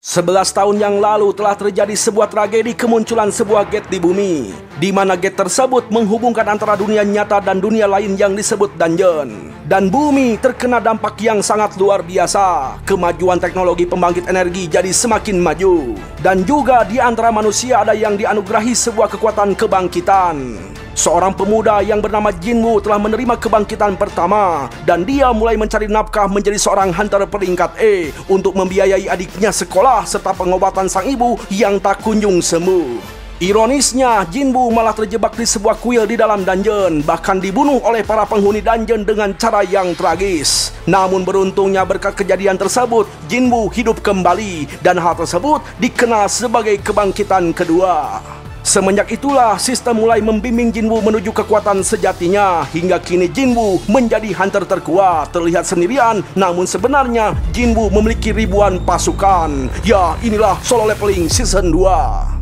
11 tahun yang lalu telah terjadi sebuah tragedi kemunculan sebuah gate di bumi, di mana gate tersebut menghubungkan antara dunia nyata dan dunia lain yang disebut dungeon. Dan bumi terkena dampak yang sangat luar biasa. Kemajuan teknologi pembangkit energi jadi semakin maju. Dan juga di antara manusia ada yang dianugerahi sebuah kekuatan kebangkitan. Seorang pemuda yang bernama Jinwoo telah menerima kebangkitan pertama, dan dia mulai mencari nafkah menjadi seorang hunter peringkat E untuk membiayai adiknya sekolah serta pengobatan sang ibu yang tak kunjung sembuh. Ironisnya, Jinwoo malah terjebak di sebuah kuil di dalam dungeon, bahkan dibunuh oleh para penghuni dungeon dengan cara yang tragis. Namun beruntungnya berkat kejadian tersebut, Jinwoo hidup kembali, dan hal tersebut dikenal sebagai kebangkitan kedua. Semenjak itulah, sistem mulai membimbing Jinwoo menuju kekuatan sejatinya. Hingga kini Jinwoo menjadi hunter terkuat. Terlihat sendirian, namun sebenarnya Jinwoo memiliki ribuan pasukan. Ya, inilah Solo Leveling Season 2.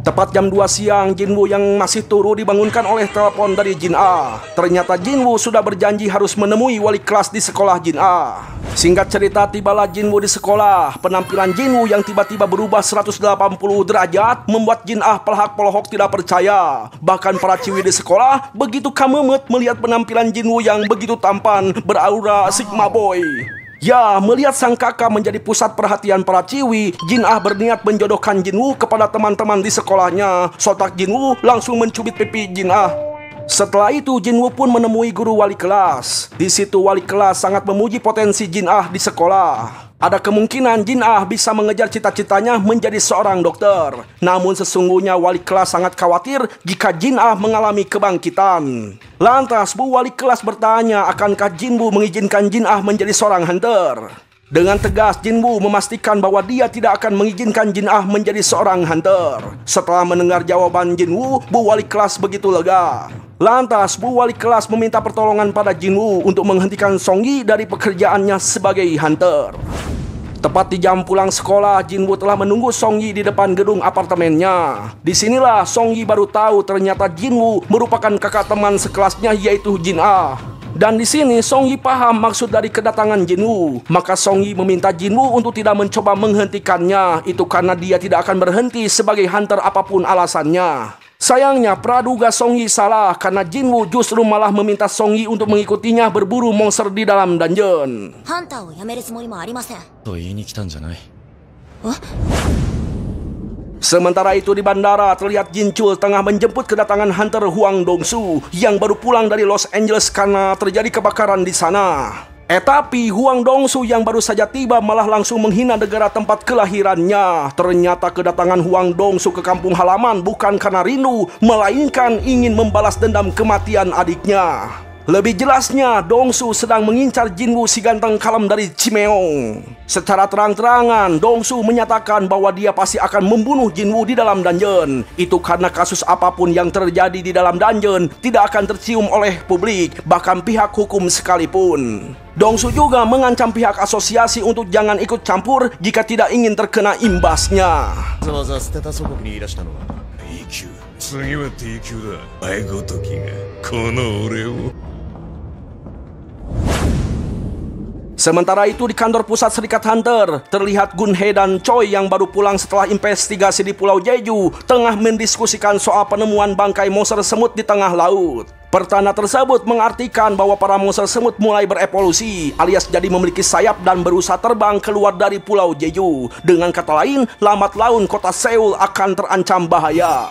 Tepat jam 2 siang, Jinwoo yang masih turu dibangunkan oleh telepon dari Jin A. Ternyata Jinwoo sudah berjanji harus menemui wali kelas di sekolah Jin A. Singkat cerita, tibalah Jinwoo di sekolah. Penampilan Jinwoo yang tiba-tiba berubah 180 derajat membuat Jin A pelahak-pelahok tidak percaya. Bahkan para ciwi di sekolah begitu kamemet melihat penampilan Jinwoo yang begitu tampan, beraura Sigma Boy. Ya, melihat sang kakak menjadi pusat perhatian para ciwi, Jin Ah berniat menjodohkan Jinwoo kepada teman-teman di sekolahnya. Sontak Jinwoo langsung mencubit pipi Jin Ah. Setelah itu, Jinwoo pun menemui guru wali kelas. Di situ wali kelas sangat memuji potensi Jin Ah di sekolah. Ada kemungkinan Jin Ah bisa mengejar cita-citanya menjadi seorang dokter. Namun sesungguhnya wali kelas sangat khawatir jika Jin Ah mengalami kebangkitan. Lantas Bu wali kelas bertanya, akankah Jinwoo mengizinkan Jin Ah menjadi seorang hunter? Dengan tegas, Jinwoo memastikan bahwa dia tidak akan mengizinkan Jin Ah menjadi seorang hunter. Setelah mendengar jawaban Jinwoo, Bu wali kelas begitu lega. Lantas, Bu wali kelas meminta pertolongan pada Jinwoo untuk menghentikan Songyi dari pekerjaannya sebagai hunter. Tepat di jam pulang sekolah, Jinwoo telah menunggu Songyi di depan gedung apartemennya. Disinilah Songyi baru tahu ternyata Jinwoo merupakan kakak teman sekelasnya, yaitu Jin Ah. Dan di sini Songyi paham maksud dari kedatangan Jinwoo. Maka Songyi meminta Jinwoo untuk tidak mencoba menghentikannya. Itu karena dia tidak akan berhenti sebagai hunter apapun alasannya. Sayangnya praduga Songyi salah, karena Jinwoo justru malah meminta Songyi untuk mengikutinya berburu monster di dalam dungeon. Sementara itu di bandara terlihat Jin Chul tengah menjemput kedatangan hunter Huang Dongsu yang baru pulang dari Los Angeles karena terjadi kebakaran di sana. Tapi Huang Dongsu yang baru saja tiba malah langsung menghina negara tempat kelahirannya. Ternyata kedatangan Huang Dongsu ke kampung halaman bukan karena rindu, melainkan ingin membalas dendam kematian adiknya. Lebih jelasnya, Dongsu sedang mengincar Jinwoo si ganteng kalem dari Chimeong. Secara terang-terangan, Dongsu menyatakan bahwa dia pasti akan membunuh Jinwoo di dalam dungeon. Itu karena kasus apapun yang terjadi di dalam dungeon tidak akan tercium oleh publik, bahkan pihak hukum sekalipun. Dongsu juga mengancam pihak asosiasi untuk jangan ikut campur jika tidak ingin terkena imbasnya. Sementara itu di kantor pusat Serikat Hunter, terlihat Gunhei dan Choi yang baru pulang setelah investigasi di Pulau Jeju tengah mendiskusikan soal penemuan bangkai monster semut di tengah laut. Pertanda tersebut mengartikan bahwa para monster semut mulai berevolusi, alias jadi memiliki sayap dan berusaha terbang keluar dari Pulau Jeju. Dengan kata lain, lambat laun kota Seoul akan terancam bahaya.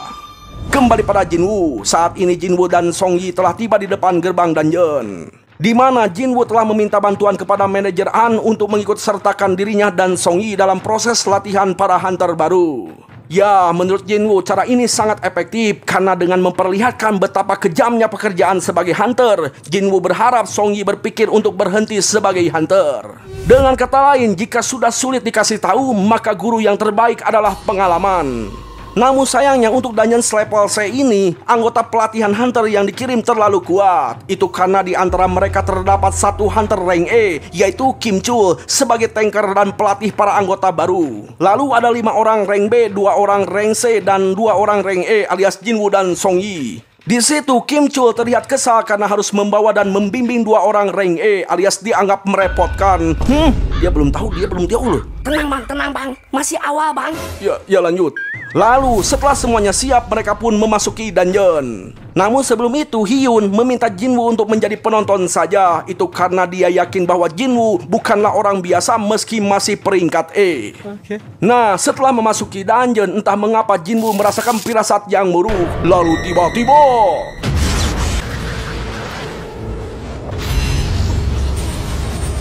Kembali pada Jinwoo, saat ini Jinwoo dan Songyi telah tiba di depan gerbang dungeon, di mana Jinwoo telah meminta bantuan kepada manajer An untuk mengikut sertakan dirinya dan Songyi dalam proses latihan para hunter baru. Ya, menurut Jinwoo cara ini sangat efektif karena dengan memperlihatkan betapa kejamnya pekerjaan sebagai hunter, Jinwoo berharap Songyi berpikir untuk berhenti sebagai hunter. Dengan kata lain, jika sudah sulit dikasih tahu, maka guru yang terbaik adalah pengalaman. Namun sayangnya untuk dungeon level C ini, anggota pelatihan hunter yang dikirim terlalu kuat. Itu karena di antara mereka terdapat satu hunter rank E, yaitu Kim Chul sebagai tanker dan pelatih para anggota baru. Lalu ada 5 orang rank B, 2 orang rank C, dan 2 orang rank E alias Jinwoo dan Song Yi. Di situ Kim Chul terlihat kesal karena harus membawa dan membimbing 2 orang rank E alias dianggap merepotkan. Dia belum tahu loh. Tenang bang, masih awal bang. Ya lanjut. Lalu setelah semuanya siap, mereka pun memasuki dungeon. Namun sebelum itu Hyun meminta Jinwoo untuk menjadi penonton saja. Itu karena dia yakin bahwa Jinwoo bukanlah orang biasa meski masih peringkat E. Nah, setelah memasuki dungeon, entah mengapa Jinwoo merasakan firasat yang buruk. Lalu tiba-tiba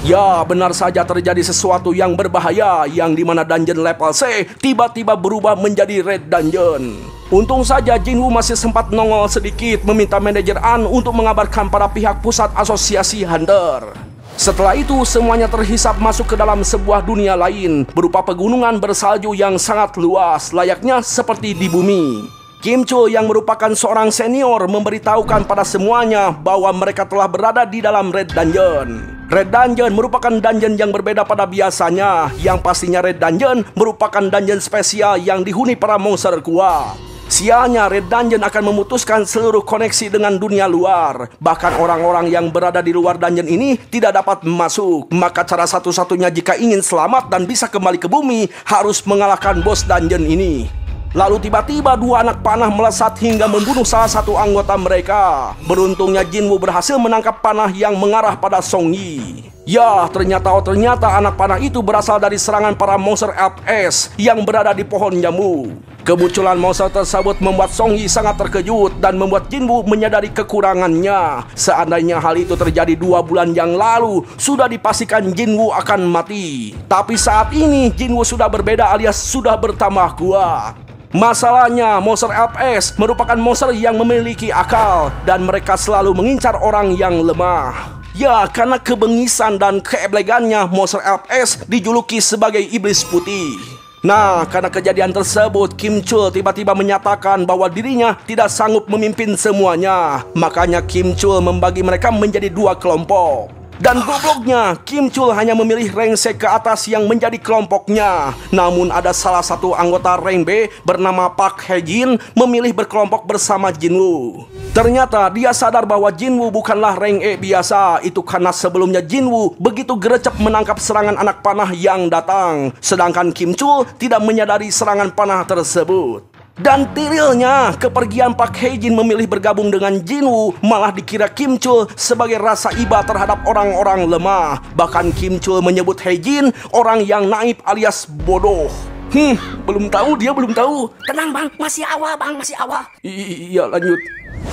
ya, benar saja terjadi sesuatu yang berbahaya, yang dimana dungeon level C tiba-tiba berubah menjadi red dungeon. Untung saja Jinwoo masih sempat nongol sedikit meminta manajer An untuk mengabarkan pada pihak pusat asosiasi hunter. Setelah itu semuanya terhisap masuk ke dalam sebuah dunia lain, berupa pegunungan bersalju yang sangat luas, layaknya seperti di bumi. Kim Chul yang merupakan seorang senior memberitahukan pada semuanya bahwa mereka telah berada di dalam Red Dungeon. Red Dungeon merupakan dungeon yang berbeda pada biasanya, yang pastinya Red Dungeon merupakan dungeon spesial yang dihuni para monster kuat. Sialnya, Red Dungeon akan memutuskan seluruh koneksi dengan dunia luar. Bahkan orang-orang yang berada di luar dungeon ini tidak dapat masuk. Maka cara satu-satunya jika ingin selamat dan bisa kembali ke bumi, harus mengalahkan bos dungeon ini. Lalu tiba-tiba 2 anak panah melesat hingga membunuh salah satu anggota mereka. Beruntungnya Jinwoo berhasil menangkap panah yang mengarah pada Song Yi. Ya, ternyata anak panah itu berasal dari serangan para monster LS yang berada di pohon jambu. Kemunculan monster tersebut membuat Song Yi sangat terkejut dan membuat Jinwoo menyadari kekurangannya. Seandainya hal itu terjadi 2 bulan yang lalu, sudah dipastikan Jinwoo akan mati. Tapi saat ini Jinwoo sudah berbeda alias sudah bertambah kuat. Masalahnya, monster LS merupakan monster yang memiliki akal dan mereka selalu mengincar orang yang lemah. Ya, karena kebengisan dan keeblegannya, monster LS dijuluki sebagai iblis putih. Nah, karena kejadian tersebut, Kim Chul tiba-tiba menyatakan bahwa dirinya tidak sanggup memimpin semuanya. Makanya Kim Chul membagi mereka menjadi 2 kelompok. Dan gobloknya, Kim Chul hanya memilih rank C ke atas yang menjadi kelompoknya. Namun ada salah satu anggota rank B bernama Park Hae-jin memilih berkelompok bersama Jinwoo. Ternyata dia sadar bahwa Jinwoo bukanlah rank E biasa. Itu karena sebelumnya Jinwoo begitu gercep menangkap serangan anak panah yang datang. Sedangkan Kim Chul tidak menyadari serangan panah tersebut. Dan tirilnya, kepergian Park Hae-jin memilih bergabung dengan Jinwoo malah dikira Kim Chul sebagai rasa iba terhadap orang-orang lemah. Bahkan Kim Chul menyebut Hae-jin orang yang naif alias bodoh. Dia belum tahu. Tenang bang, masih awal. Iya, lanjut.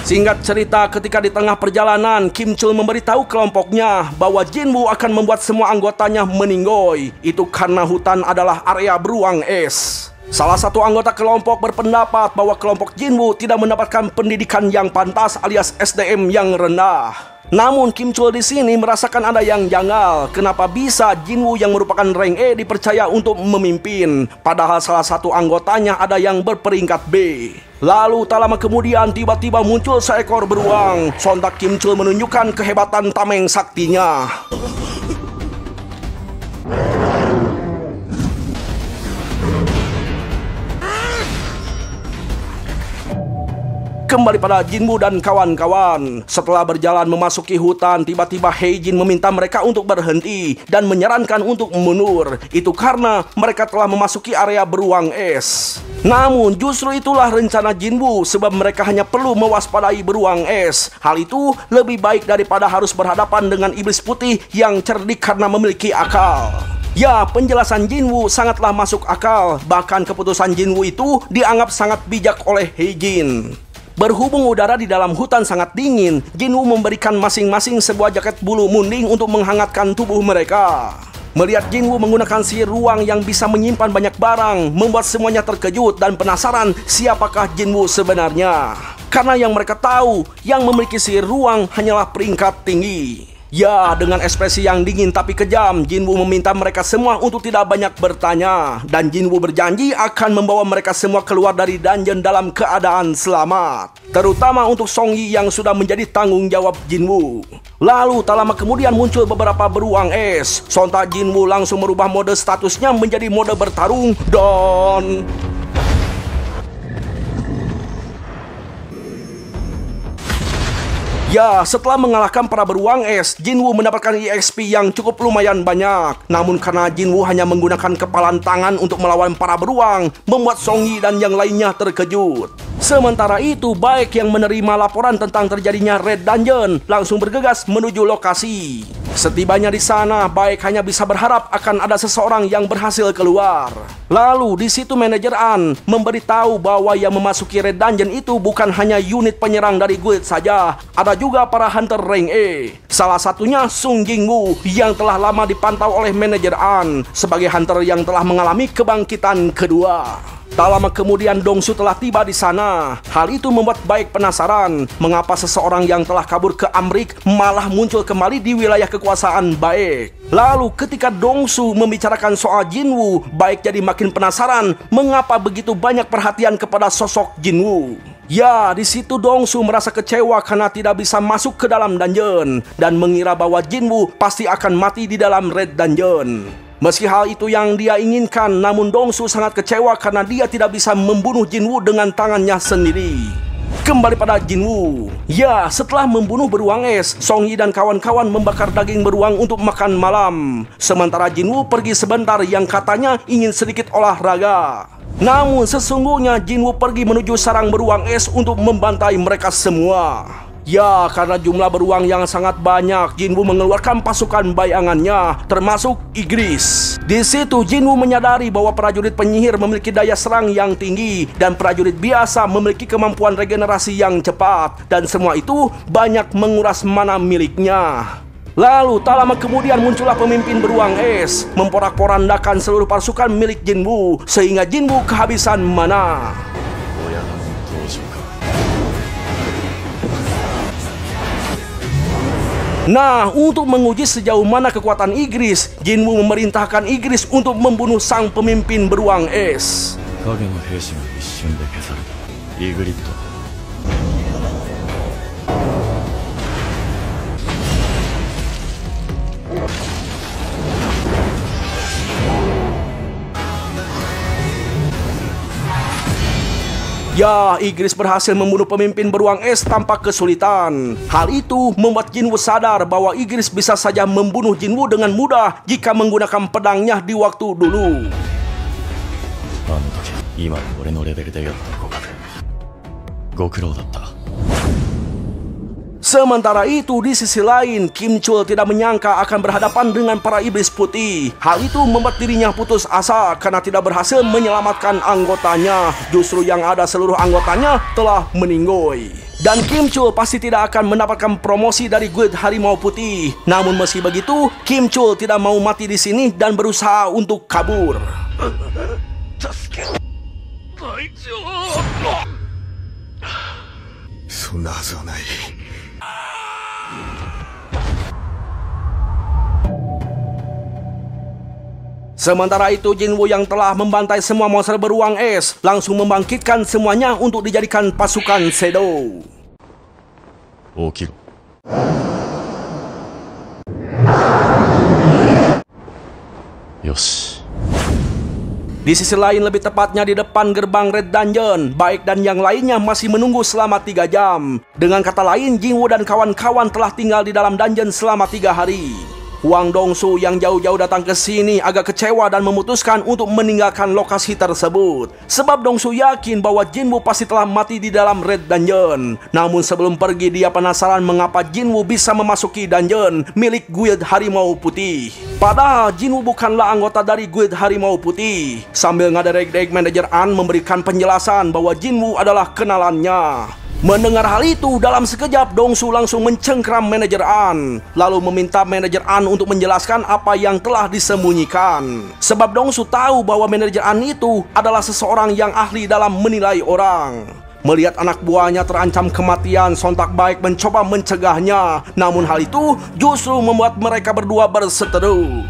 Singkat cerita, ketika di tengah perjalanan, Kim Chul memberitahu kelompoknya bahwa Jinwoo akan membuat semua anggotanya meninggoy. Itu karena hutan adalah area beruang es. Salah satu anggota kelompok berpendapat bahwa kelompok Jinwoo tidak mendapatkan pendidikan yang pantas alias SDM yang rendah. Namun Kim Chul di sini merasakan ada yang janggal. Kenapa bisa Jinwoo yang merupakan rank E dipercaya untuk memimpin, padahal salah satu anggotanya ada yang berperingkat B. Lalu tak lama kemudian tiba-tiba muncul seekor beruang. Sontak Kim Chul menunjukkan kehebatan tameng saktinya. Kembali pada Jinwoo dan kawan-kawan. Setelah berjalan memasuki hutan, tiba-tiba Hae-jin meminta mereka untuk berhenti dan menyarankan untuk mundur. Itu karena mereka telah memasuki area beruang es. Namun justru itulah rencana Jinwoo, sebab mereka hanya perlu mewaspadai beruang es. Hal itu lebih baik daripada harus berhadapan dengan iblis putih yang cerdik karena memiliki akal. Ya, penjelasan Jinwoo sangatlah masuk akal. Bahkan keputusan Jinwoo itu dianggap sangat bijak oleh Hae-jin. Berhubung udara di dalam hutan sangat dingin, Jinwoo memberikan masing-masing sebuah jaket bulu munding untuk menghangatkan tubuh mereka. Melihat Jinwoo menggunakan sihir ruang yang bisa menyimpan banyak barang, membuat semuanya terkejut dan penasaran siapakah Jinwoo sebenarnya. Karena yang mereka tahu, yang memiliki sihir ruang hanyalah peringkat tinggi. Ya, dengan ekspresi yang dingin tapi kejam, Jinwoo meminta mereka semua untuk tidak banyak bertanya. Dan Jinwoo berjanji akan membawa mereka semua keluar dari dungeon dalam keadaan selamat. Terutama untuk Songyi yang sudah menjadi tanggung jawab Jinwoo. Lalu tak lama kemudian muncul beberapa beruang es. Sontak Jinwoo langsung merubah mode statusnya menjadi mode bertarung dan... Ya, setelah mengalahkan para beruang es, Jinwoo mendapatkan EXP yang cukup lumayan banyak. Namun karena Jinwoo hanya menggunakan kepalan tangan untuk melawan para beruang, membuat Songyi dan yang lainnya terkejut. Sementara itu, Baek yang menerima laporan tentang terjadinya Red Dungeon langsung bergegas menuju lokasi. Setibanya di sana, Baek hanya bisa berharap akan ada seseorang yang berhasil keluar. Lalu di situ manajer An memberitahu bahwa yang memasuki Red Dungeon itu bukan hanya unit penyerang dari guild saja, ada juga para hunter rank E. Salah satunya Sung Jingwoo yang telah lama dipantau oleh manajer An sebagai hunter yang telah mengalami kebangkitan kedua. Tak lama kemudian Dongsu telah tiba di sana. Hal itu membuat Baek penasaran mengapa seseorang yang telah kabur ke Amrik malah muncul kembali di wilayah kekuasaan Baek. Lalu ketika Dongsu membicarakan soal Jinwoo, Baek jadi makin penasaran mengapa begitu banyak perhatian kepada sosok Jinwoo. Ya, di situ Dongsu merasa kecewa karena tidak bisa masuk ke dalam dungeon dan mengira bahwa Jinwoo pasti akan mati di dalam Red Dungeon. Meski hal itu yang dia inginkan, namun Dongsu sangat kecewa karena dia tidak bisa membunuh Jinwoo dengan tangannya sendiri. Kembali pada Jinwoo. Ya, setelah membunuh beruang es, Songyi dan kawan-kawan membakar daging beruang untuk makan malam. Sementara Jinwoo pergi sebentar yang katanya ingin sedikit olahraga. Namun sesungguhnya Jinwoo pergi menuju sarang beruang es untuk membantai mereka semua. Ya, karena jumlah beruang yang sangat banyak, Jinwoo mengeluarkan pasukan bayangannya, termasuk Igris. Di situ Jinwoo menyadari bahwa prajurit penyihir memiliki daya serang yang tinggi dan prajurit biasa memiliki kemampuan regenerasi yang cepat, dan semua itu banyak menguras mana miliknya. Lalu tak lama kemudian muncullah pemimpin beruang es, memporak-porandakan seluruh pasukan milik Jinwoo sehingga Jinwoo kehabisan mana. Nah, untuk menguji sejauh mana kekuatan Igris, Jinwoo memerintahkan Igris untuk membunuh sang pemimpin beruang es. Ya, Igris berhasil membunuh pemimpin beruang es tanpa kesulitan. Hal itu membuat Jinwoo sadar bahwa Igris bisa saja membunuh Jinwoo dengan mudah jika menggunakan pedangnya di waktu dulu. Sementara itu, di sisi lain, Kim Chul tidak menyangka akan berhadapan dengan para iblis putih. Hal itu membuat dirinya putus asa karena tidak berhasil menyelamatkan anggotanya. Justru yang ada seluruh anggotanya telah meninggoy. Dan Kim Chul pasti tidak akan mendapatkan promosi dari Guild Harimau Putih. Namun meski begitu, Kim Chul tidak mau mati di sini dan berusaha untuk kabur. Sementara itu, Jinwoo yang telah membantai semua monster beruang es langsung membangkitkan semuanya untuk dijadikan pasukan Shadow. Yosh. Di sisi lain, lebih tepatnya di depan gerbang Red Dungeon, Baek dan yang lainnya masih menunggu selama 3 jam. Dengan kata lain, Jinwoo dan kawan-kawan telah tinggal di dalam dungeon selama 3 hari. Hwang Dongsu yang jauh-jauh datang ke sini agak kecewa dan memutuskan untuk meninggalkan lokasi tersebut. Sebab Dongsu yakin bahwa Jinwoo pasti telah mati di dalam Red Dungeon. Namun sebelum pergi, dia penasaran mengapa Jinwoo bisa memasuki dungeon milik Guild Harimau Putih. Padahal Jinwoo bukanlah anggota dari Guild Harimau Putih. Sambil ngaderek-derek manajer An memberikan penjelasan bahwa Jinwoo adalah kenalannya. Mendengar hal itu, dalam sekejap Dongsu langsung mencengkram manajer An, lalu meminta manajer An untuk menjelaskan apa yang telah disembunyikan. Sebab Dongsu tahu bahwa manajer An itu adalah seseorang yang ahli dalam menilai orang. Melihat anak buahnya terancam kematian, sontak baik mencoba mencegahnya. Namun hal itu justru membuat mereka berdua berseteru.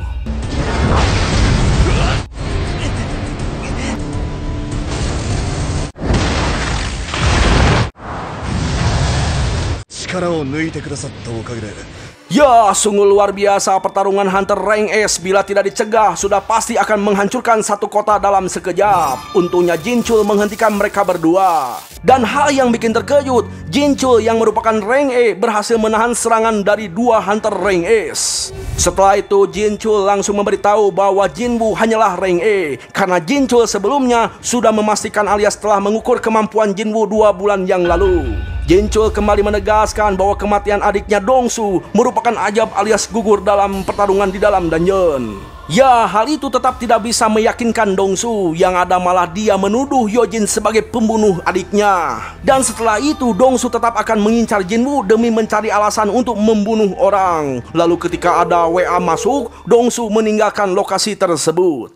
Ya, sungguh luar biasa pertarungan Hunter Rank S. Bila tidak dicegah, sudah pasti akan menghancurkan satu kota dalam sekejap. Untungnya Jinchul menghentikan mereka berdua. Dan hal yang bikin terkejut, Jinchul yang merupakan Rank E berhasil menahan serangan dari dua Hunter Rank S. Setelah itu Jinchul langsung memberitahu bahwa Jinwoo hanyalah Rank E, karena Jinchul sebelumnya sudah memastikan alias telah mengukur kemampuan Jinwoo 2 bulan yang lalu. Jinchul kembali menegaskan bahwa kematian adiknya Dongsu merupakan ajab alias gugur dalam pertarungan di dalam dungeon. Ya, hal itu tetap tidak bisa meyakinkan Dongsu, yang ada malah dia menuduh Yojin sebagai pembunuh adiknya. Dan setelah itu Dongsu tetap akan mengincar Jinwoo demi mencari alasan untuk membunuh orang. Lalu ketika ada WA masuk, Dongsu meninggalkan lokasi tersebut.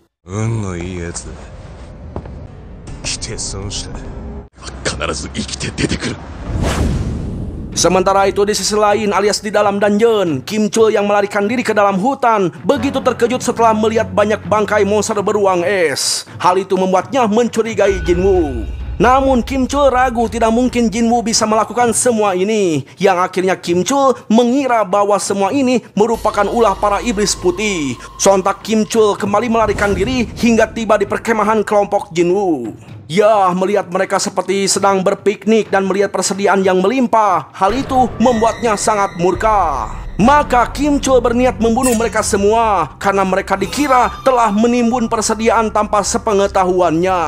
Sementara itu di sisi lain alias di dalam dungeon, Kim Chul yang melarikan diri ke dalam hutan begitu terkejut setelah melihat banyak bangkai monster beruang es. Hal itu membuatnya mencurigai Jinwoo. Namun Kim Chul ragu tidak mungkin Jinwoo bisa melakukan semua ini, yang akhirnya Kim Chul mengira bahwa semua ini merupakan ulah para iblis putih. Sontak Kim Chul kembali melarikan diri hingga tiba di perkemahan kelompok Jinwoo. Ya, melihat mereka seperti sedang berpiknik dan melihat persediaan yang melimpah, hal itu membuatnya sangat murka. Maka Kim Chul berniat membunuh mereka semua karena mereka dikira telah menimbun persediaan tanpa sepengetahuannya.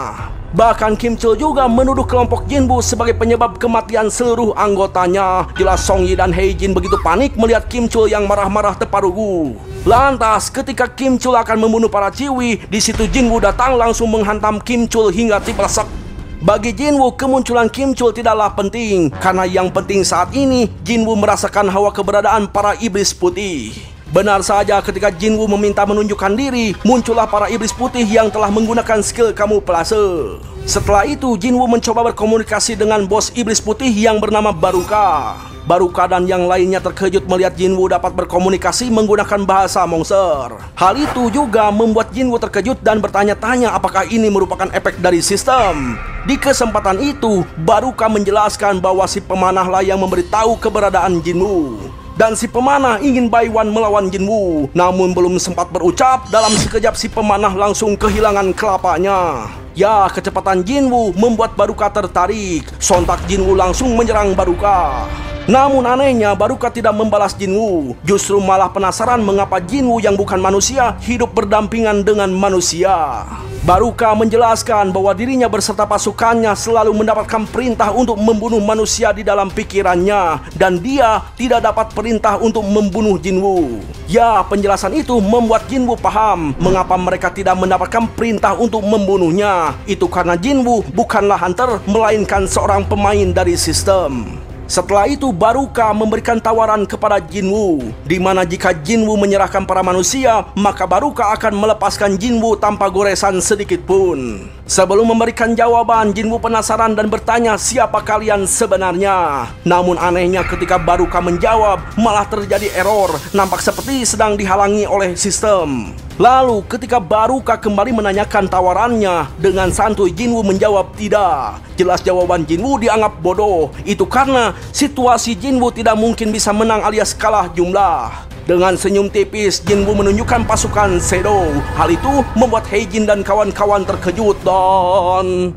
Bahkan Kim Chul juga menuduh kelompok Jinwoo sebagai penyebab kematian seluruh anggotanya. Jelas Song Yi dan Hei Jin begitu panik melihat Kim Chul yang marah-marah teparugu. Lantas ketika Kim Chul akan membunuh para Ciwi, di situ Jinwoo datang langsung menghantam Kim Chul hingga tipasek. Bagi Jinwoo, kemunculan Kim Chul tidaklah penting, karena yang penting saat ini Jinwoo merasakan hawa keberadaan para iblis putih. Benar saja, ketika Jinwoo meminta menunjukkan diri, muncullah para iblis putih yang telah menggunakan skill kamuflase. Setelah itu Jinwoo mencoba berkomunikasi dengan bos iblis putih yang bernama Baruka. Baruka dan yang lainnya terkejut melihat Jinwoo dapat berkomunikasi menggunakan bahasa monster. Hal itu juga membuat Jinwoo terkejut dan bertanya-tanya apakah ini merupakan efek dari sistem. Di kesempatan itu, Baruka menjelaskan bahwa si pemanahlah yang memberitahu keberadaan Jinwoo. Dan si pemanah ingin Baiwan melawan Jinwoo. Namun belum sempat berucap, dalam sekejap si pemanah langsung kehilangan kelapanya. Ya, kecepatan Jinwoo membuat Baruka tertarik. Sontak Jinwoo langsung menyerang Baruka. Namun anehnya Baruka tidak membalas Jinwoo. Justru malah penasaran mengapa Jinwoo yang bukan manusia hidup berdampingan dengan manusia. Baruka menjelaskan bahwa dirinya beserta pasukannya selalu mendapatkan perintah untuk membunuh manusia di dalam pikirannya, dan dia tidak dapat perintah untuk membunuh Jinwoo. Ya, penjelasan itu membuat Jinwoo paham mengapa mereka tidak mendapatkan perintah untuk membunuhnya. Itu karena Jinwoo bukanlah hunter, melainkan seorang pemain dari sistem. Setelah itu Baruka memberikan tawaran kepada Jinwoo, di mana jika Jinwoo menyerahkan para manusia, maka Baruka akan melepaskan Jinwoo tanpa goresan sedikit pun. Sebelum memberikan jawaban, Jinwoo penasaran dan bertanya siapa kalian sebenarnya. Namun anehnya ketika Baruka menjawab, malah terjadi error, nampak seperti sedang dihalangi oleh sistem. Lalu ketika Baruka kembali menanyakan tawarannya, dengan santuy Jinwoo menjawab tidak. Jelas jawaban Jinwoo dianggap bodoh. Itu karena situasi Jinwoo tidak mungkin bisa menang alias kalah jumlah. Dengan senyum tipis, Jinwoo menunjukkan pasukan Shadow. Hal itu membuat Heijin dan kawan-kawan terkejut dan...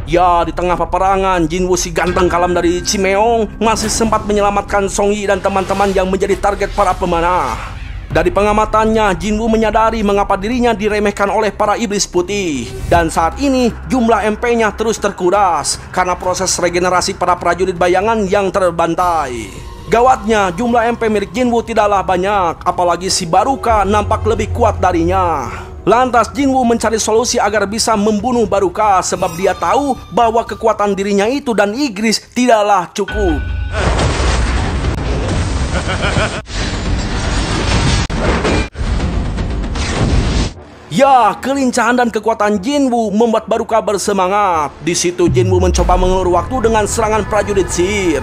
Ya, di tengah peperangan, Jinwoo si ganteng kalam dari Chimeong masih sempat menyelamatkan Song Yi dan teman-teman yang menjadi target para pemanah. Dari pengamatannya, Jinwoo menyadari mengapa dirinya diremehkan oleh para iblis putih. Dan saat ini, jumlah MP-nya terus terkuras karena proses regenerasi para prajurit bayangan yang terbantai. Gawatnya, jumlah MP milik Jinwoo tidaklah banyak, apalagi si Baruka nampak lebih kuat darinya. Lantas Jinwoo mencari solusi agar bisa membunuh Baruka sebab dia tahu bahwa kekuatan dirinya itu dan Igris tidaklah cukup. Ya, kelincahan dan kekuatan Jinwoo membuat Baruka bersemangat. Di situ Jinwoo mencoba mengulur waktu dengan serangan prajurit sihir.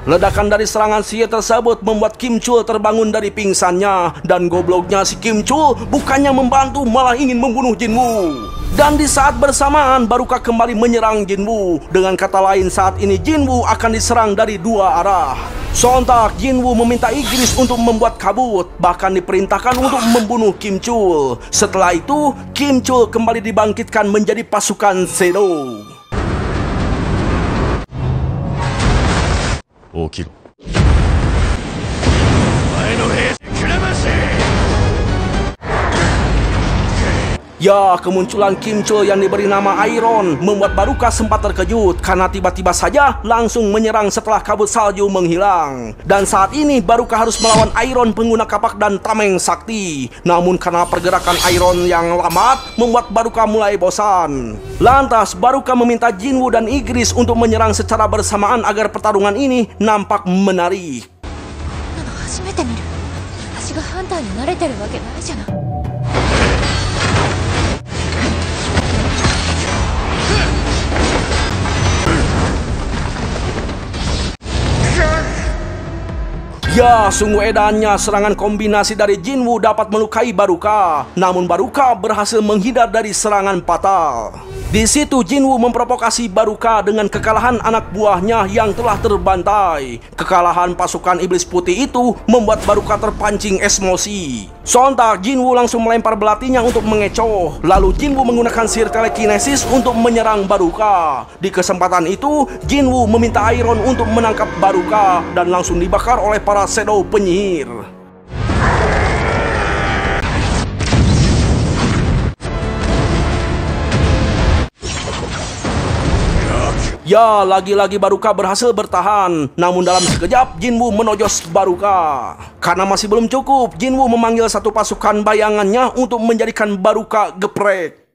Ledakan dari serangan sihir tersebut membuat Kim Chul terbangun dari pingsannya. Dan gobloknya si Kim Chul bukannya membantu malah ingin membunuh Jinwoo. Dan di saat bersamaan Baruka kembali menyerang Jinwoo. Dengan kata lain saat ini Jinwoo akan diserang dari dua arah. Sontak Jinwoo meminta Igris untuk membuat kabut. Bahkan diperintahkan untuk membunuh Kim Chul. Setelah itu Kim Chul kembali dibangkitkan menjadi pasukan Shadow. 起きろ。前の兵士くらませ。 Ya, kemunculan Kim Chul yang diberi nama Iron membuat Baruka sempat terkejut karena tiba-tiba saja langsung menyerang setelah kabut salju menghilang. Dan saat ini Baruka harus melawan Iron pengguna kapak dan tameng sakti. Namun karena pergerakan Iron yang lambat membuat Baruka mulai bosan. Lantas Baruka meminta Jinwoo dan Igris untuk menyerang secara bersamaan agar pertarungan ini nampak menarik. 初めて見る。私がハンターに慣れてるわけないじゃない。 Ya, sungguh edannya serangan kombinasi dari Jinwoo dapat melukai Baruka. Namun Baruka berhasil menghindar dari serangan fatal. Di situ Jinwoo memprovokasi Baruka dengan kekalahan anak buahnya yang telah terbantai. Kekalahan pasukan iblis putih itu membuat Baruka terpancing emosi. Sontak Jinwoo langsung melempar belatinya untuk mengecoh. Lalu Jinwoo menggunakan sihir telekinesis untuk menyerang Baruka. Di kesempatan itu Jinwoo meminta Iron untuk menangkap Baruka dan langsung dibakar oleh para Shadow penyihir. Ya, lagi-lagi Baruka berhasil bertahan. Namun dalam sekejap Jinwoo menojos Baruka. Karena masih belum cukup, Jinwoo memanggil satu pasukan bayangannya untuk menjadikan Baruka geprek.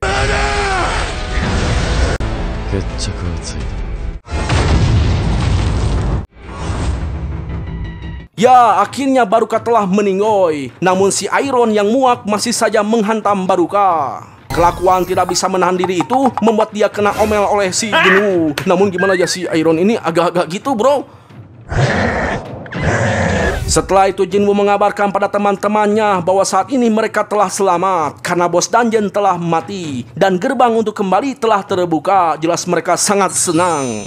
Ya, akhirnya Baruka telah meninggoy. Namun si Iron yang muak masih saja menghantam Baruka. Kelakuan tidak bisa menahan diri itu membuat dia kena omel oleh si Jinwoo. Namun gimana ya, si Iron ini agak-agak gitu bro. Setelah itu Jinwoo mengabarkan pada teman-temannya bahwa saat ini mereka telah selamat karena bos dungeon telah mati dan gerbang untuk kembali telah terbuka. Jelas mereka sangat senang.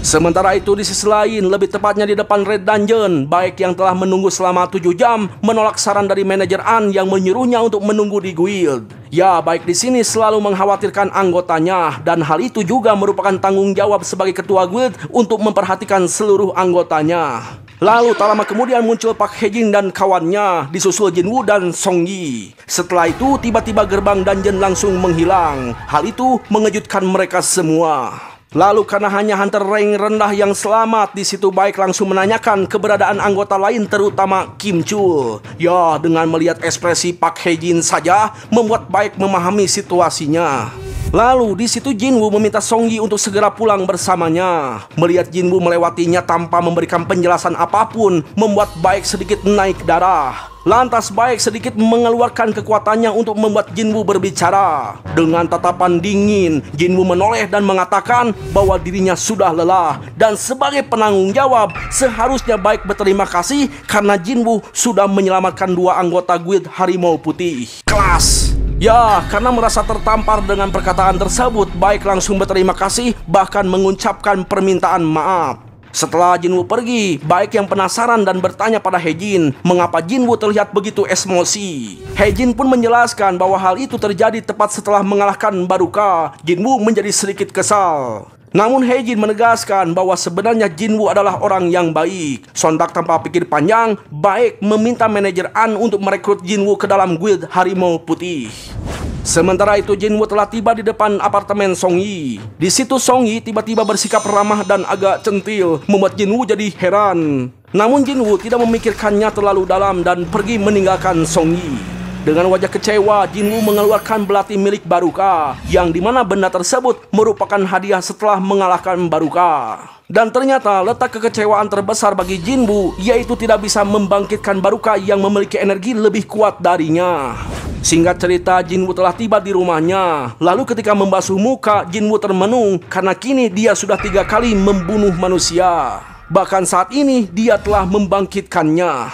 Sementara itu di sisi lain, lebih tepatnya di depan Red Dungeon, baik yang telah menunggu selama 7 jam menolak saran dari manajer An yang menyuruhnya untuk menunggu di guild. Ya, baik di sini selalu mengkhawatirkan anggotanya dan hal itu juga merupakan tanggung jawab sebagai ketua guild untuk memperhatikan seluruh anggotanya. Lalu tak lama kemudian muncul Pak Hejin dan kawannya, disusul Jinwoo dan Songyi. Setelah itu tiba-tiba gerbang dungeon langsung menghilang. Hal itu mengejutkan mereka semua. Lalu karena hanya hunter rank rendah yang selamat, di situ Baik langsung menanyakan keberadaan anggota lain terutama Kim Chul. Ya, dengan melihat ekspresi Pak Hejin saja membuat Baik memahami situasinya. Lalu di situ Jinwoo meminta Songyi untuk segera pulang bersamanya. Melihat Jinwoo melewatinya tanpa memberikan penjelasan apapun membuat Baik sedikit naik darah. Lantas Baik sedikit mengeluarkan kekuatannya untuk membuat Jinwoo berbicara. Dengan tatapan dingin, Jinwoo menoleh dan mengatakan bahwa dirinya sudah lelah. Dan sebagai penanggung jawab, seharusnya Baik berterima kasih karena Jinwoo sudah menyelamatkan 2 anggota guild Harimau Putih. Kelas! Ya, karena merasa tertampar dengan perkataan tersebut, Baik langsung berterima kasih bahkan mengucapkan permintaan maaf. Setelah Jinwoo pergi, Baik yang penasaran dan bertanya pada Hejin mengapa Jinwoo terlihat begitu emosi. Hejin pun menjelaskan bahwa hal itu terjadi tepat setelah mengalahkan Baruka. Jinwoo menjadi sedikit kesal. Namun Hejin menegaskan bahwa sebenarnya Jinwoo adalah orang yang baik. Sontak tanpa pikir panjang, Baik meminta manajer An untuk merekrut Jinwoo ke dalam guild Harimau Putih. Sementara itu Jinwoo telah tiba di depan apartemen Songyi. Di situ Songyi tiba-tiba bersikap ramah dan agak centil, membuat Jinwoo jadi heran. Namun Jinwoo tidak memikirkannya terlalu dalam dan pergi meninggalkan Songyi. Dengan wajah kecewa, Jinwoo mengeluarkan belati milik Baruka, yang dimana benda tersebut merupakan hadiah setelah mengalahkan Baruka. Dan ternyata letak kekecewaan terbesar bagi Jinwoo yaitu tidak bisa membangkitkan Baruka yang memiliki energi lebih kuat darinya. Singkat cerita, Jinwoo telah tiba di rumahnya. Lalu ketika membasuh muka, Jinwoo termenung karena kini dia sudah 3 kali membunuh manusia. Bahkan saat ini dia telah membangkitkannya.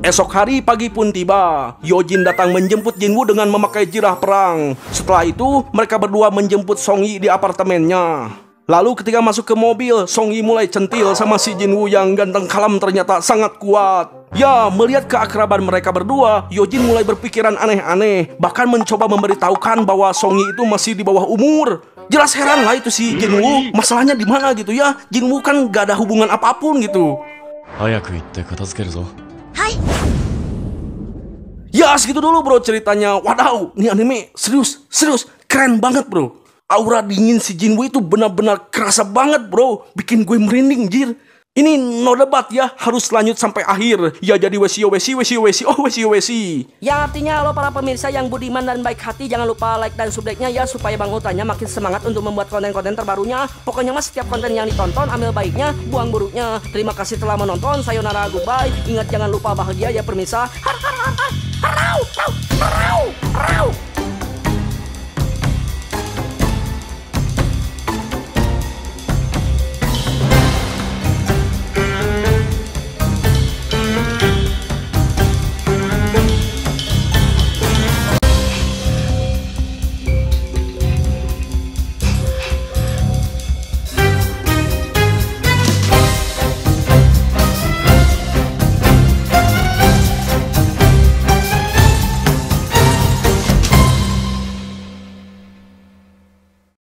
Esok hari pagi pun tiba. Yojin datang menjemput Jinwoo dengan memakai jirah perang. Setelah itu mereka berdua menjemput Songyi di apartemennya. Lalu ketika masuk ke mobil, Songyi mulai centil sama si Jinwoo yang ganteng kalam ternyata sangat kuat. Ya, melihat keakraban mereka berdua, Yojin mulai berpikiran aneh-aneh. Bahkan mencoba memberitahukan bahwa Songyi itu masih di bawah umur. Jelas heran lah itu si Jinwoo, masalahnya di mana gitu ya. Jinwoo kan gak ada hubungan apapun gitu. Ya segitu dulu bro ceritanya. Wadaw, ini anime serius keren banget bro. Aura dingin si Jinwoo itu benar-benar kerasa banget bro. Bikin gue merinding jir. Ini no debat ya, harus lanjut sampai akhir. Ya jadi wesi. Ya artinya lo para pemirsa yang budiman dan baik hati, jangan lupa like dan subscribe-nya ya, supaya Bang Utanya makin semangat untuk membuat konten-konten terbarunya. Pokoknya mas, setiap konten yang ditonton ambil baiknya, buang buruknya. Terima kasih telah menonton, sayonara, goodbye. Ingat jangan lupa bahagia ya pemirsa. Har.